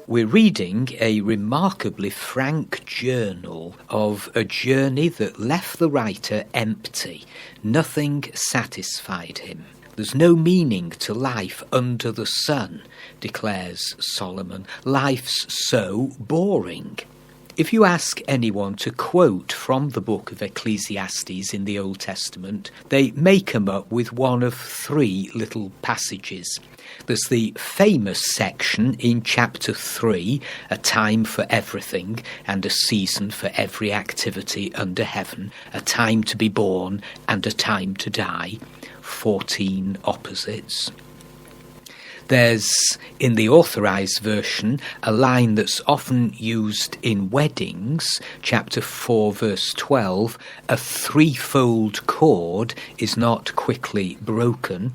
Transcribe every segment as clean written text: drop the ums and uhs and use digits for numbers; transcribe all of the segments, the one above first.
We're reading a remarkably frank journal of a journey that left the writer empty. Nothing satisfied him. There's no meaning to life under the sun, declares Solomon. Life's so boring. If you ask anyone to quote from the book of Ecclesiastes in the Old Testament, they may come up with one of three little passages. There's the famous section in chapter 3, a time for everything and a season for every activity under heaven, a time to be born and a time to die, 14 opposites. There's, in the authorised version, a line that's often used in weddings, chapter 4, verse 12, a threefold cord is not quickly broken.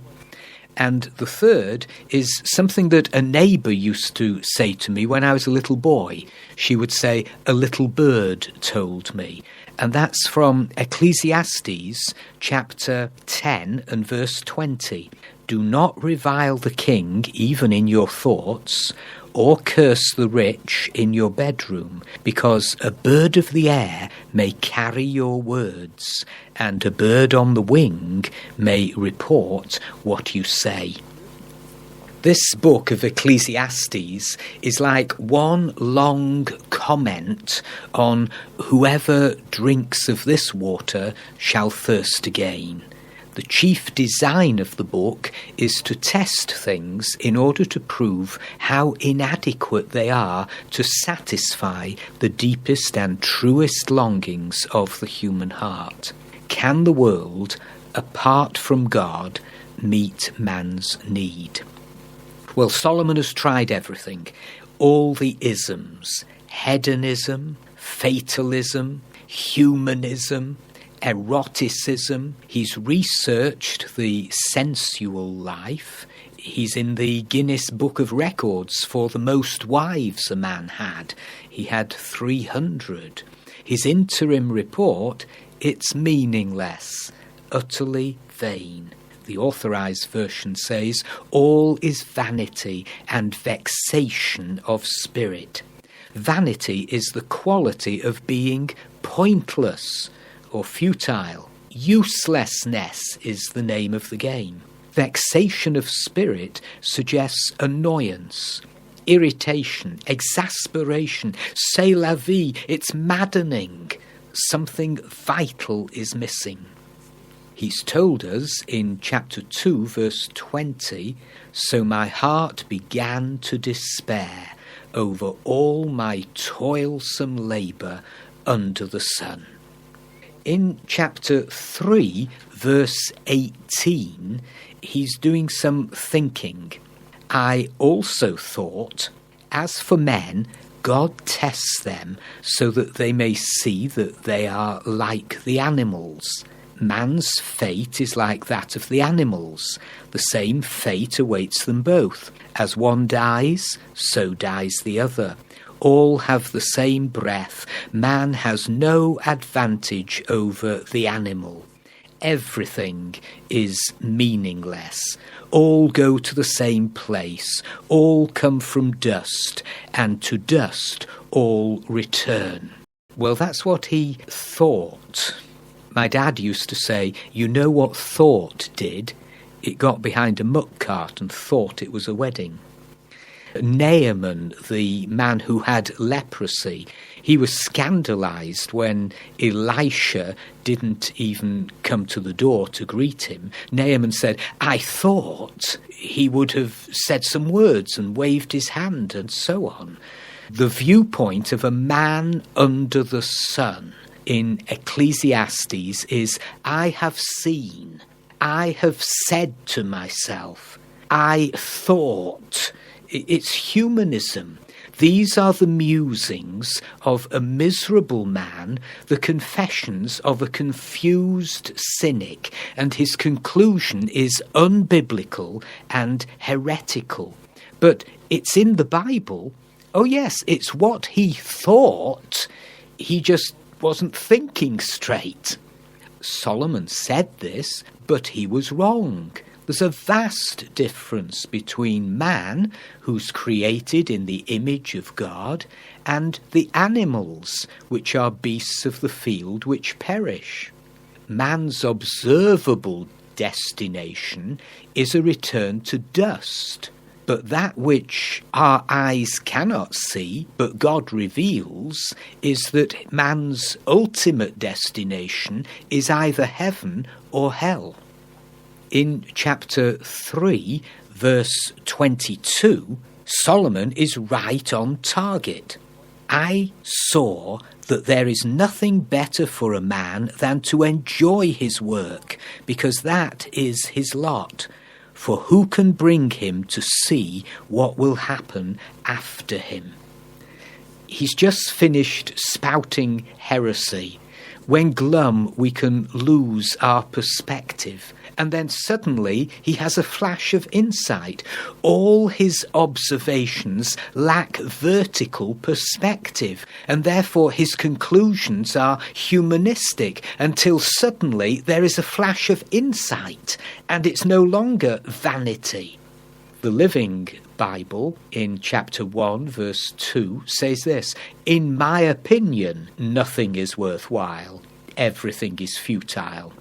And the third is something that a neighbour used to say to me when I was a little boy. She would say, "A little bird told me." And that's from Ecclesiastes chapter 10 and verse 20. "Do not revile the king even in your thoughts, or curse the rich in your bedroom, because a bird of the air may carry your words, and a bird on the wing may report what you say." This book of Ecclesiastes is like one long comment on whoever drinks of this water shall thirst again. The chief design of the book is to test things in order to prove how inadequate they are to satisfy the deepest and truest longings of the human heart. Can the world, apart from God, meet man's need? Well, Solomon has tried everything. All the isms: hedonism, fatalism, humanism, eroticism. He's researched the sensual life. He's in the Guinness Book of Records for the most wives a man had. He had 300. His interim report, it's meaningless, utterly vain. The authorised version says, all is vanity and vexation of spirit. Vanity is the quality of being pointless or futile. Uselessness is the name of the game. Vexation of spirit suggests annoyance, irritation, exasperation. C'est la vie. It's maddening. Something vital is missing. He's told us in chapter 2, verse 20, "So my heart began to despair over all my toilsome labour under the sun." In chapter 3, verse 18, he's doing some thinking. "I also thought, as for men, God tests them so that they may see that they are like the animals. Man's fate is like that of the animals. The same fate awaits them both. As one dies, so dies the other. All have the same breath. Man has no advantage over the animal. Everything is meaningless. All go to the same place. All come from dust, and to dust all return." Well, that's what he thought. My dad used to say, you know what thought did? It got behind a muck cart and thought it was a wedding. Naaman, the man who had leprosy, he was scandalized when Elisha didn't even come to the door to greet him. Naaman said, "I thought he would have said some words and waved his hand," and so on. The viewpoint of a man under the sun in Ecclesiastes is, I have seen, I have said to myself, I thought. It's humanism. These are the musings of a miserable man, the confessions of a confused cynic, and his conclusion is unbiblical and heretical. But it's in the Bible. Oh yes, it's what he thought. He just wasn't thinking straight. Solomon said this, but he was wrong. There's a vast difference between man, who's created in the image of God, and the animals, which are beasts of the field which perish. Man's observable destination is a return to dust, but that which our eyes cannot see, but God reveals, is that man's ultimate destination is either heaven or hell. In chapter 3, verse 22, Solomon is right on target. I saw that there is nothing better for a man than to enjoy his work, because that is his lot. For who can bring him to see what will happen after him? He's just finished spouting heresy. When glum, we can lose our perspective. And then suddenly he has a flash of insight. All his observations lack vertical perspective, and therefore his conclusions are humanistic, until suddenly there is a flash of insight, and it's no longer vanity. The Living Bible, in chapter 1, verse 2, says this: "In my opinion, nothing is worthwhile. Everything is futile."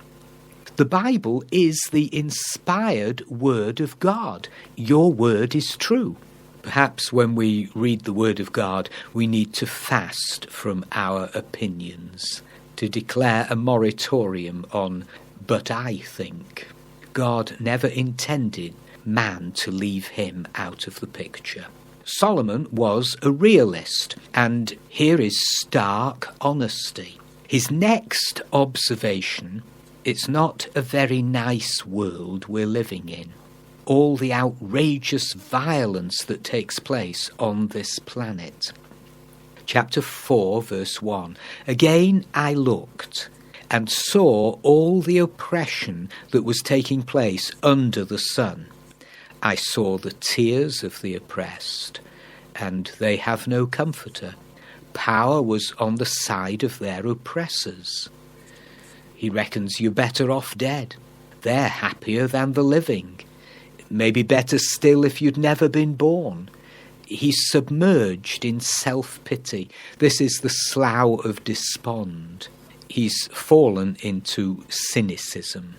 The Bible is the inspired Word of God. Your word is true. Perhaps when we read the Word of God, we need to fast from our opinions, to declare a moratorium on "but I think." God never intended man to leave him out of the picture. Solomon was a realist, and here is stark honesty. His next observation: it's not a very nice world we're living in. All the outrageous violence that takes place on this planet. Chapter 4, verse 1. "Again I looked and saw all the oppression that was taking place under the sun. I saw the tears of the oppressed, and they have no comforter. Power was on the side of their oppressors." He reckons you're better off dead. They're happier than the living. Maybe better still if you'd never been born. He's submerged in self-pity. This is the slough of despond. He's fallen into cynicism.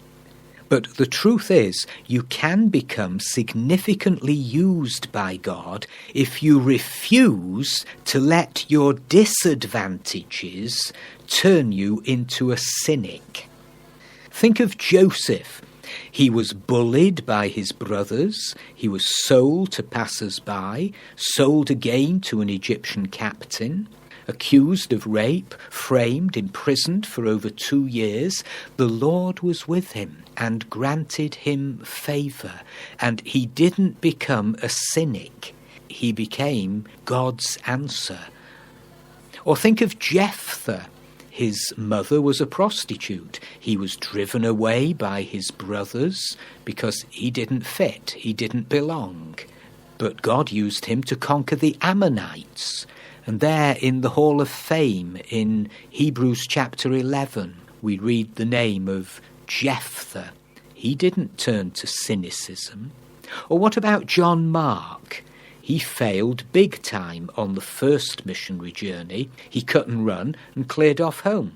But the truth is, you can become significantly used by God if you refuse to let your disadvantages turn you into a cynic. Think of Joseph. He was bullied by his brothers. He was sold to passers-by, sold again to an Egyptian captain, accused of rape, framed, imprisoned for over 2 years. The Lord was with him and granted him favour, and he didn't become a cynic. He became God's answer. Or think of Jephthah. His mother was a prostitute. He was driven away by his brothers because he didn't fit, he didn't belong. But God used him to conquer the Ammonites. And there in the Hall of Fame in Hebrews chapter 11, we read the name of Jephthah. He didn't turn to cynicism. Or what about John Mark? He failed big time on the first missionary journey. He cut and run and cleared off home.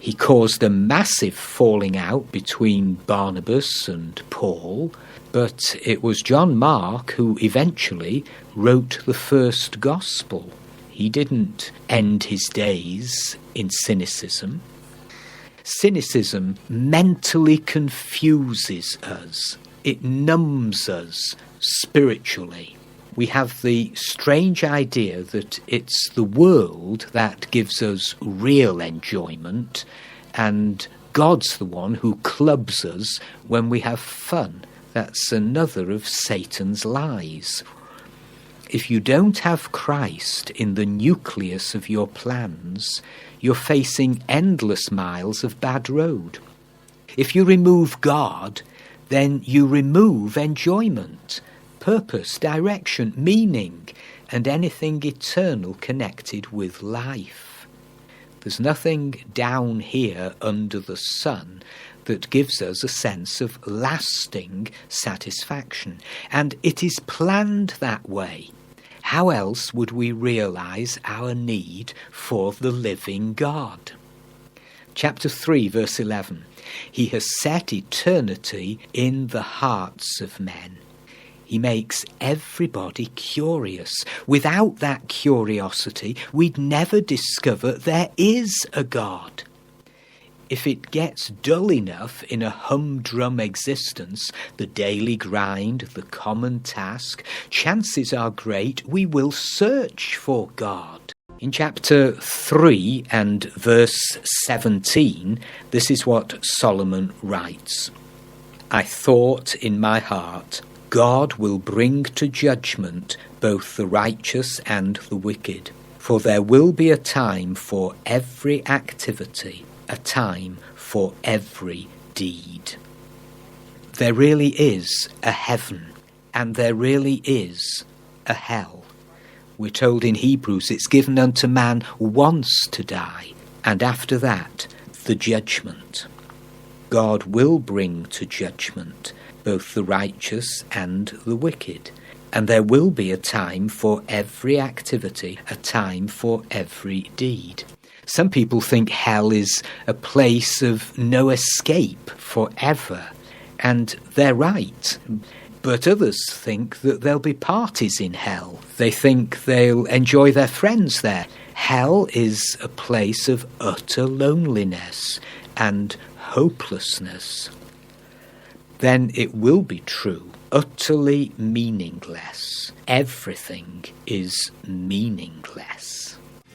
He caused a massive falling out between Barnabas and Paul, but it was John Mark who eventually wrote the first gospel. He didn't end his days in cynicism. Cynicism mentally confuses us. It numbs us spiritually. We have the strange idea that it's the world that gives us real enjoyment, and God's the one who clubs us when we have fun. That's another of Satan's lies. If you don't have Christ in the nucleus of your plans, you're facing endless miles of bad road. If you remove God, then you remove enjoyment, purpose, direction, meaning, and anything eternal connected with life. There's nothing down here under the sun that gives us a sense of lasting satisfaction. And it is planned that way. How else would we realise our need for the living God? Chapter 3, verse 11. He has set eternity in the hearts of men. He makes everybody curious. Without that curiosity, we'd never discover there is a God. If it gets dull enough in a humdrum existence, the daily grind, the common task, chances are great we will search for God. In chapter 3 and verse 17, this is what Solomon writes. I thought in my heart, God will bring to judgment both the righteous and the wicked, for there will be a time for every activity, a time for every deed. There really is a heaven, and there really is a hell. We're told in Hebrews it's given unto man once to die, and after that, the judgment. God will bring to judgment both the righteous and the wicked, and there will be a time for every activity, a time for every deed. Some people think hell is a place of no escape forever, and they're right. But others think that there'll be parties in hell. They think they'll enjoy their friends there. Hell is a place of utter loneliness and hopelessness. Then it will be true, utterly meaningless. Everything is meaningless.